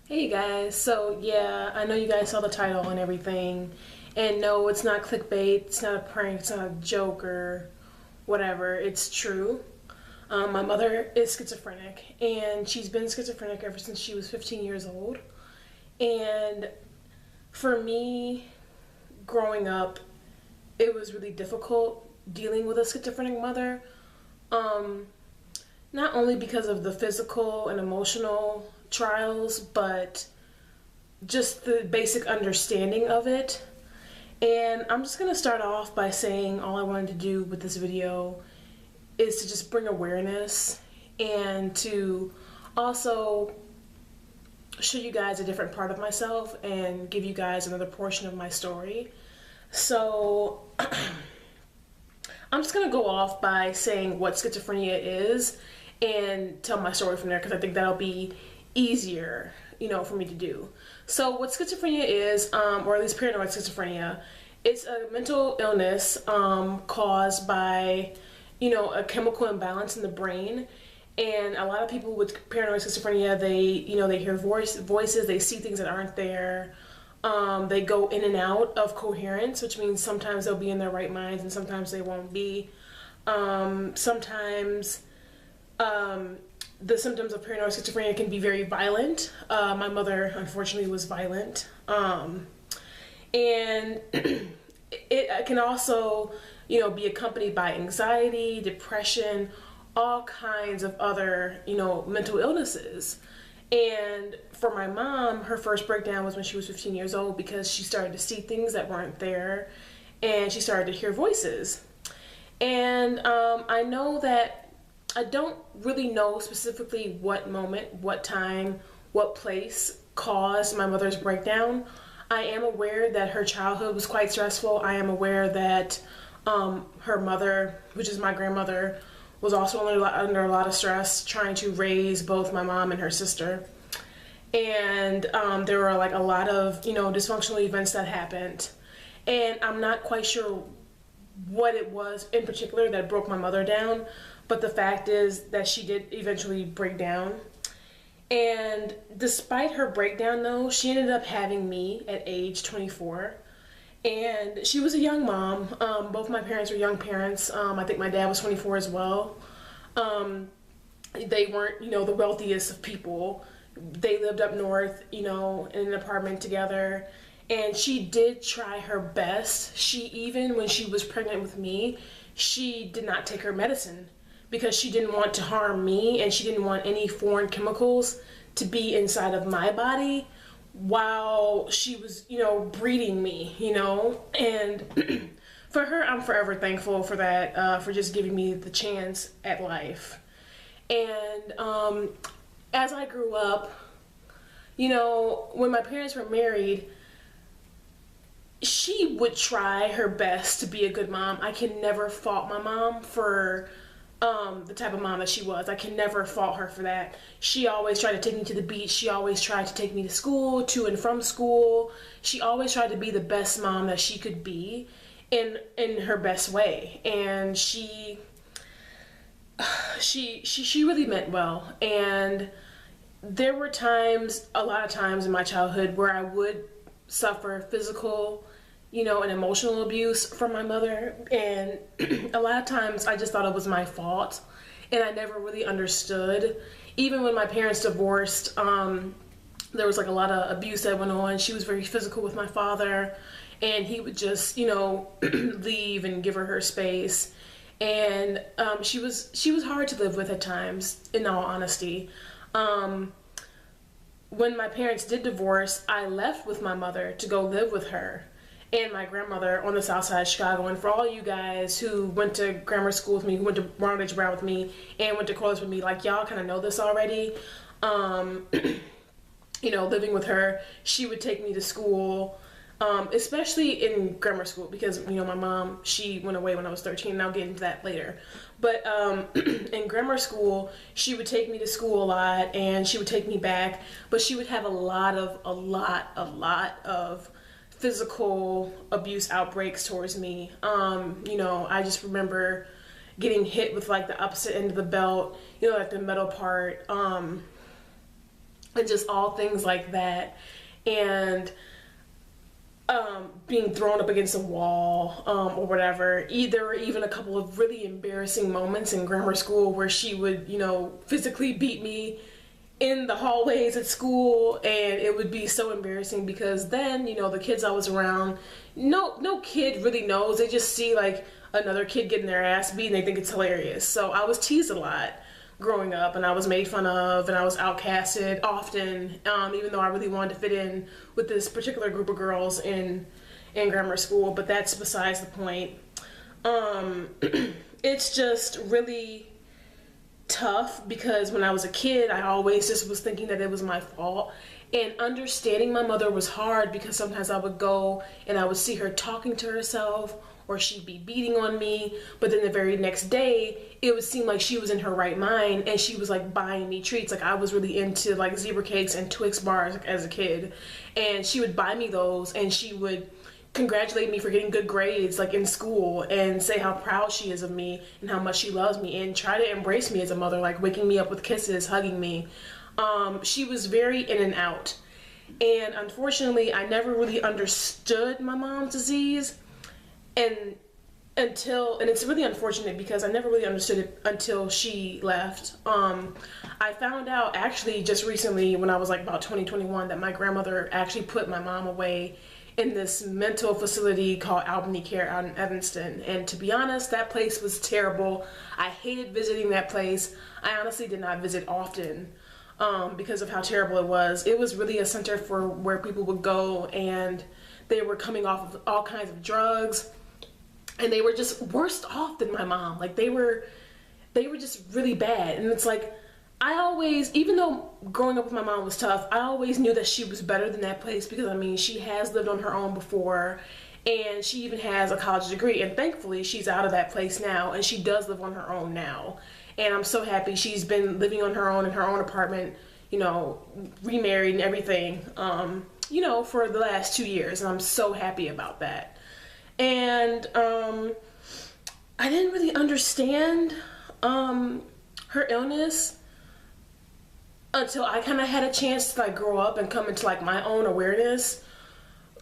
Hey guys, so yeah, I know you guys saw the title and everything, and no, it's not clickbait, it's not a prank, it's not a joke or whatever, it's true. My mother is schizophrenic, and she's been schizophrenic ever since she was 15 years old. And for me, growing up, it was really difficult dealing with a schizophrenic mother. Um, Not only because of the physical and emotional trials, but just the basic understanding of it. And I'm just going to start off by saying all I wanted to do with this video is to just bring awareness and to also show you guys a different part of myself and give you guys another portion of my story. So I'm just gonna go off by saying what schizophrenia is and tell my story from there, because I think that'll be easier, for me to do. So what schizophrenia is, or at least paranoid schizophrenia, it's a mental illness caused by, a chemical imbalance in the brain. And a lot of people with paranoid schizophrenia, they hear voices, they see things that aren't there. They go in and out of coherence, which means sometimes they'll be in their right minds and sometimes they won't be. Sometimes the symptoms of paranoid schizophrenia can be very violent. My mother, unfortunately, was violent. And it can also, be accompanied by anxiety, depression, all kinds of other, mental illnesses. And for my mom, her first breakdown was when she was 15 years old, because she started to see things that weren't there and she started to hear voices. And I know that I don't really know specifically what moment, what time, what place caused my mother's breakdown. I am aware that her childhood was quite stressful. I am aware that her mother, which is my grandmother, was also under a lot of stress trying to raise both my mom and her sister. And there were like a lot of, dysfunctional events that happened. And I'm not quite sure what it was in particular that broke my mother down, but the fact is that she did eventually break down. And despite her breakdown though, she ended up having me at age 24. And she was a young mom. Both my parents were young parents. I think my dad was 24 as well. They weren't, the wealthiest of people. They lived up north, in an apartment together. And she did try her best. Even when she was pregnant with me, she did not take her medicine because she didn't want to harm me, and she didn't want any foreign chemicals to be inside of my body while she was, breeding me, and for her, I'm forever thankful for that, for just giving me the chance at life. And as I grew up, when my parents were married, she would try her best to be a good mom. I can never fault my mom for the type of mom that she was. I can never fault her for that. She always tried to take me to the beach. She always tried to take me to school, to and from school. She always tried to be the best mom that she could be in her best way. And she really meant well. And there were times, a lot of times in my childhood, where I would suffer physical, and emotional abuse from my mother. And a lot of times I just thought it was my fault, and I never really understood. Even when my parents divorced, there was like a lot of abuse that went on. She was very physical with my father, and he would just, leave and give her space. And she was hard to live with at times, in all honesty. When my parents did divorce, I left with my mother to go live with her and my grandmother on the south side of Chicago. And for all you guys who went to grammar school with me, who went to Ronald H. Brown with me, and went to college with me, like, y'all kind of know this already. Living with her, she would take me to school, especially in grammar school, because, my mom, she went away when I was 13, and I'll get into that later. But in grammar school, she would take me to school a lot, and she would take me back, but she would have a lot of physical abuse outbreaks towards me. I just remember getting hit with like the opposite end of the belt, like the metal part, and just all things like that. And being thrown up against a wall, or whatever. There were even a couple of really embarrassing moments in grammar school where she would, physically beat me in the hallways at school, and it would be so embarrassing because then, the kids I was around, no kid really knows. They just see like another kid getting their ass beat and they think it's hilarious. So I was teased a lot growing up, and I was made fun of, and I was outcasted often, even though I really wanted to fit in with this particular group of girls in grammar school. But that's besides the point. It's just really tough because when I was a kid, I always just was thinking that it was my fault. And understanding my mother was hard because sometimes I would go and I would see her talking to herself, or she'd be beating on me, but then the very next day it would seem like she was in her right mind and she was like buying me treats. Like I was really into like zebra cakes and Twix bars as a kid, and she would buy me those, and she would congratulate me for getting good grades like in school and say how proud she is of me and how much she loves me and try to embrace me as a mother, like waking me up with kisses, hugging me. She was very in and out, and unfortunately I never really understood my mom's disease and it's really unfortunate because I never really understood it until she left. I found out actually just recently when I was like about 2021 that my grandmother actually put my mom away in this mental facility called Albany Care out in Evanston. And to be honest, that place was terrible. I hated visiting that place. I honestly did not visit often because of how terrible it was. It was really a center for where people would go, and they were coming off of all kinds of drugs, and they were just worse off than my mom. Like they were just really bad. And it's like, I always, even though growing up with my mom was tough, I always knew that she was better than that place because, I mean, she has lived on her own before, and she even has a college degree, and thankfully she's out of that place now, and she does live on her own now. And I'm so happy she's been living on her own in her own apartment, remarried and everything, for the last 2 years, and I'm so happy about that. And I didn't really understand her illness until I kind of had a chance to like grow up and come into like my own awareness,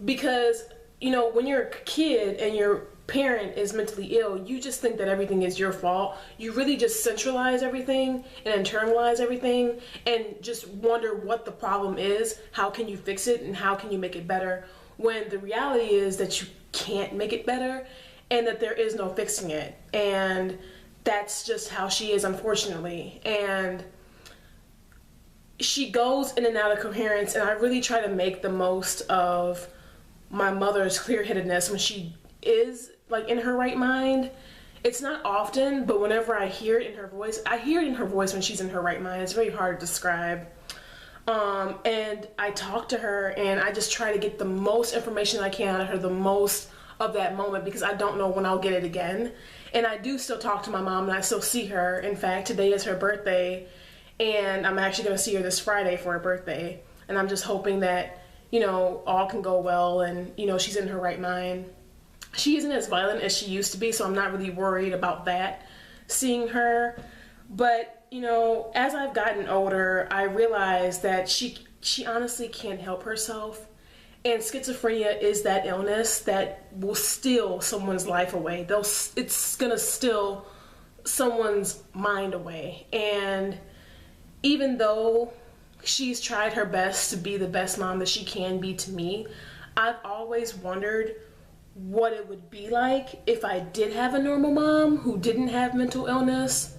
because when you're a kid and your parent is mentally ill, you just think that everything is your fault. You really just centralize everything and internalize everything and just wonder what the problem is, how can you fix it, and how can you make it better, when the reality is that you can't make it better and that there is no fixing it. And that's just how she is, unfortunately. And she goes in and out of coherence, and I really try to make the most of my mother's clear-headedness when she is like in her right mind. It's not often, but whenever I hear it in her voice, I hear it in her voice when she's in her right mind. It's very hard to describe. And I talk to her and I just try to get the most information I can out of her, the most of that moment, because I don't know when I'll get it again. And I do still talk to my mom, and I still see her. In fact, today is her birthday, and I'm actually going to see her this Friday for her birthday. And I'm just hoping that, all can go well, and, she's in her right mind. She isn't as violent as she used to be, so I'm not really worried about that, seeing her. But, as I've gotten older, I realize that she honestly can't help herself. And schizophrenia is that illness that will steal someone's life away. It's gonna steal someone's mind away. And even though she's tried her best to be the best mom that she can be to me, I've always wondered what it would be like if I did have a normal mom who didn't have mental illness.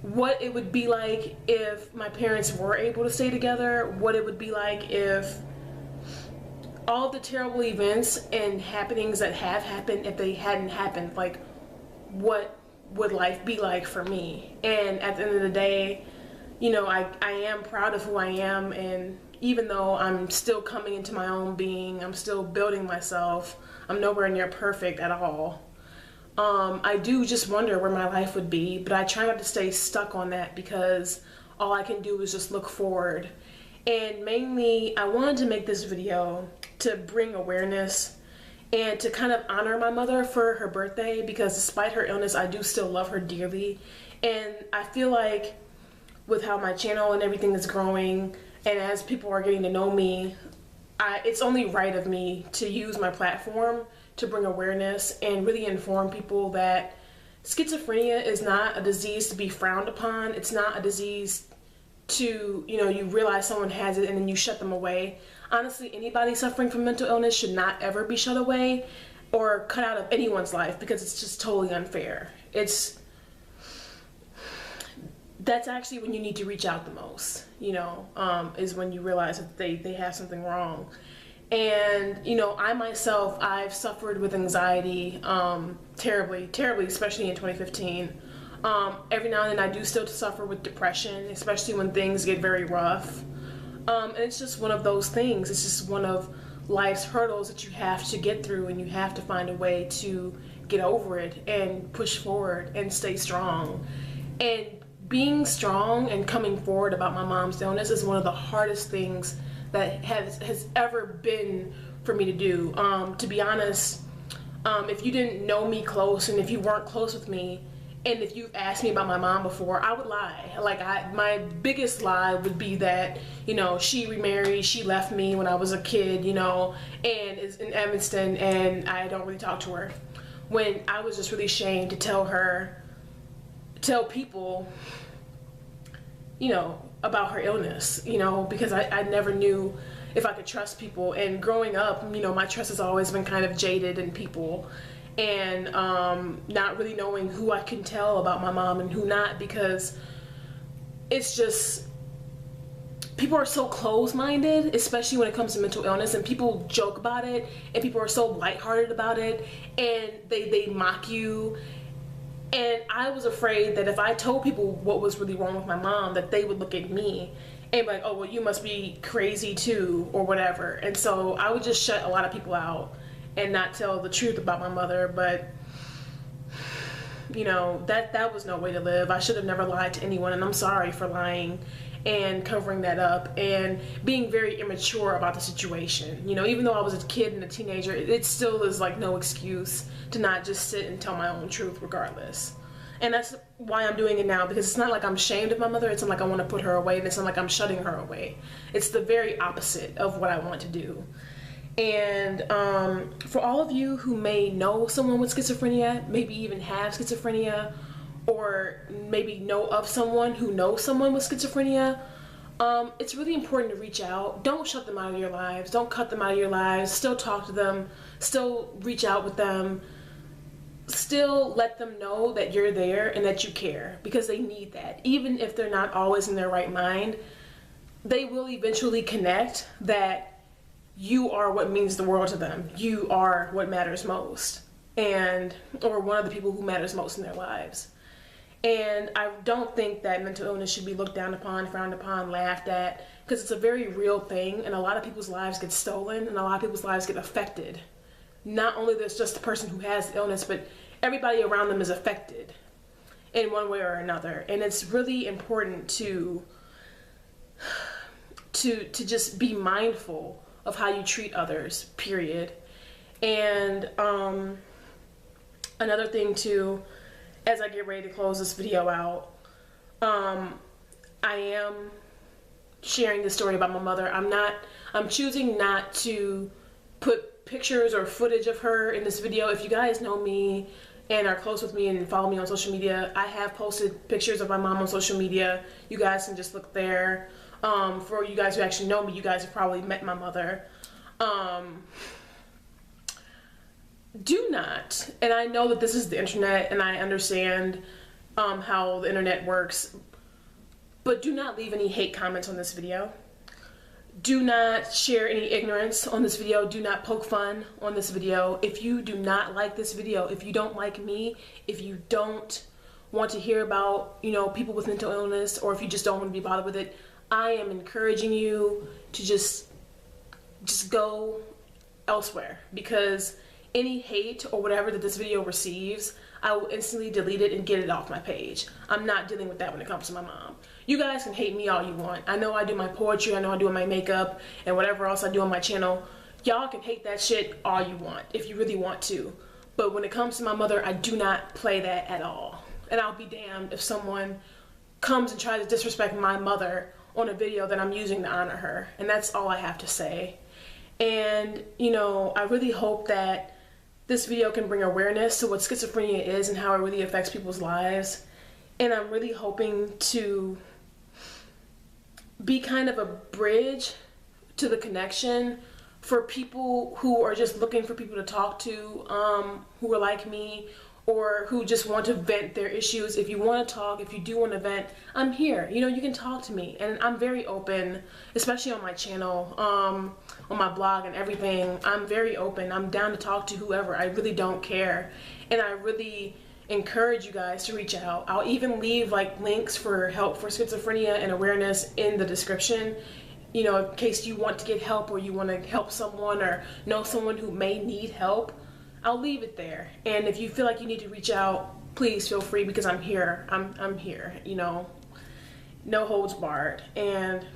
What it would be like if my parents were able to stay together. What it would be like if all the terrible events and happenings that have happened, if they hadn't happened. Like, what would life be like for me? And at the end of the day, I am proud of who I am, and even though I'm still coming into my own being, I'm still building myself, I'm nowhere near perfect at all. I do just wonder where my life would be, but I try not to stay stuck on that, because all I can do is just look forward. And mainly, I wanted to make this video to bring awareness and to kind of honor my mother for her birthday, because despite her illness, I do still love her dearly. And I feel like with how my channel and everything is growing, And as people are getting to know me, it's only right of me to use my platform to bring awareness and really inform people that schizophrenia is not a disease to be frowned upon. It's not a disease to, you realize someone has it and then you shut them away. Honestly, anybody suffering from mental illness should not ever be shut away or cut out of anyone's life, because it's just totally unfair. That's actually when you need to reach out the most, is when you realize that they have something wrong. And, I myself, I've suffered with anxiety terribly, especially in 2015. Every now and then I do still suffer with depression, especially when things get very rough. And it's just one of those things. It's just one of life's hurdles that you have to get through, and you have to find a way to get over it and push forward and stay strong. And being strong and coming forward about my mom's illness is one of the hardest things that has ever been for me to do. To be honest, if you didn't know me close, and if you weren't close with me, and if you've asked me about my mom before, I would lie. My biggest lie would be that, she remarried, she left me when I was a kid, and is in Evanston, and I don't really talk to her. When I was just really ashamed to tell people, about her illness, because I never knew if I could trust people. And growing up, my trust has always been kind of jaded in people, and not really knowing who I can tell about my mom and who not, because it's just, people are so closed-minded, especially when it comes to mental illness, and people joke about it, and people are so lighthearted about it, and they mock you. And I was afraid that if I told people what was really wrong with my mom, that they would look at me and be like, oh, well, you must be crazy too, or whatever. And so I would just shut a lot of people out and not tell the truth about my mother. But that was no way to live. I should have never lied to anyone, and I'm sorry for lying and covering that up and being very immature about the situation. Even though I was a kid and a teenager, it still is like no excuse to not just sit and tell my own truth regardless. And that's why I'm doing it now, because it's not like I'm ashamed of my mother. It's not like I want to put her away, and it's not like I'm shutting her away. It's the very opposite of what I want to do. And for all of you who may know someone with schizophrenia, maybe even have schizophrenia, or maybe know of someone who knows someone with schizophrenia, it's really important to reach out. Don't shut them out of your lives. Don't cut them out of your lives. Still talk to them. Still reach out with them. Still let them know that you're there and that you care, because they need that. Even if they're not always in their right mind, they will eventually connect that you are what means the world to them. You are what matters most, or one of the people who matters most in their lives. And I don't think that mental illness should be looked down upon, frowned upon, laughed at, because it's a very real thing, and a lot of people's lives get stolen, and a lot of people's lives get affected. Not only there's just the person who has the illness, but everybody around them is affected in one way or another. And it's really important to just be mindful of how you treat others, period. And another thing too, as I get ready to close this video out, I am sharing this story about my mother. I'm choosing not to put pictures or footage of her in this video. If you guys know me and are close with me and follow me on social media, I have posted pictures of my mom on social media. You guys can just look there. For you guys who actually know me, you guys have probably met my mother. Do not, and I know that this is the internet, and I understand how the internet works, but do not leave any hate comments on this video. Do not share any ignorance on this video. Do not poke fun on this video. If you do not like this video, if you don't like me, if you don't want to hear about, people with mental illness, or if you just don't want to be bothered with it, I am encouraging you to just go elsewhere, because any hate or whatever that this video receives, I will instantly delete it and get it off my page. I'm not dealing with that when it comes to my mom. You guys can hate me all you want. I know I do my poetry, I know I do my makeup, and whatever else I do on my channel. Y'all can hate that shit all you want, if you really want to. But when it comes to my mother, I do not play that at all. And I'll be damned if someone comes and tries to disrespect my mother on a video that I'm using to honor her. And that's all I have to say. And, you know, I really hope that this video can bring awareness to what schizophrenia is and how it really affects people's lives. And I'm really hoping to be kind of a bridge to the connection for people who are just looking for people to talk to, who are like me, or who just want to vent their issues. If you want to talk, if you do want to vent, I'm here. You know, you can talk to me. And I'm very open, especially on my channel, on my blog and everything. I'm very open. I'm down to talk to whoever. I really don't care. And I really encourage you guys to reach out. I'll even leave like links for help for schizophrenia and awareness in the description. You know, in case you want to get help or you want to help someone or know someone who may need help. I'll leave it there. And if you feel like you need to reach out, please feel free, because I'm here. I'm here, you know, no holds barred. And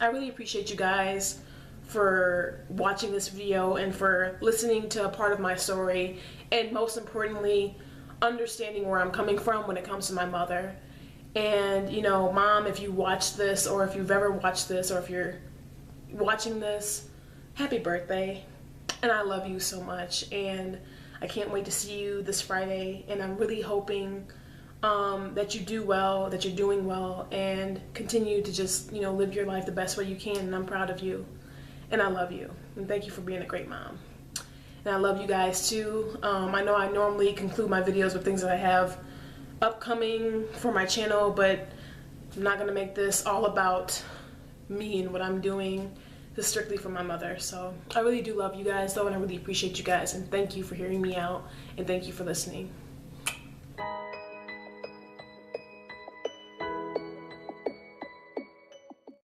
I really appreciate you guys for watching this video and for listening to a part of my story, and most importantly, understanding where I'm coming from when it comes to my mother. And, you know, Mom, if you watch this, or if you've ever watched this, or if you're watching this, happy birthday. And I love you so much, and I can't wait to see you this Friday. And I'm really hoping that you do well, that you're doing well, and continue to just, you know, live your life the best way you can. And I'm proud of you, and I love you, and thank you for being a great mom. And I love you guys too. I know I normally conclude my videos with things that I have upcoming for my channel, but I'm not gonna make this all about me and what I'm doing. This is strictly for my mother. So I really do love you guys though, and I really appreciate you guys, and thank you for hearing me out, and thank you for listening.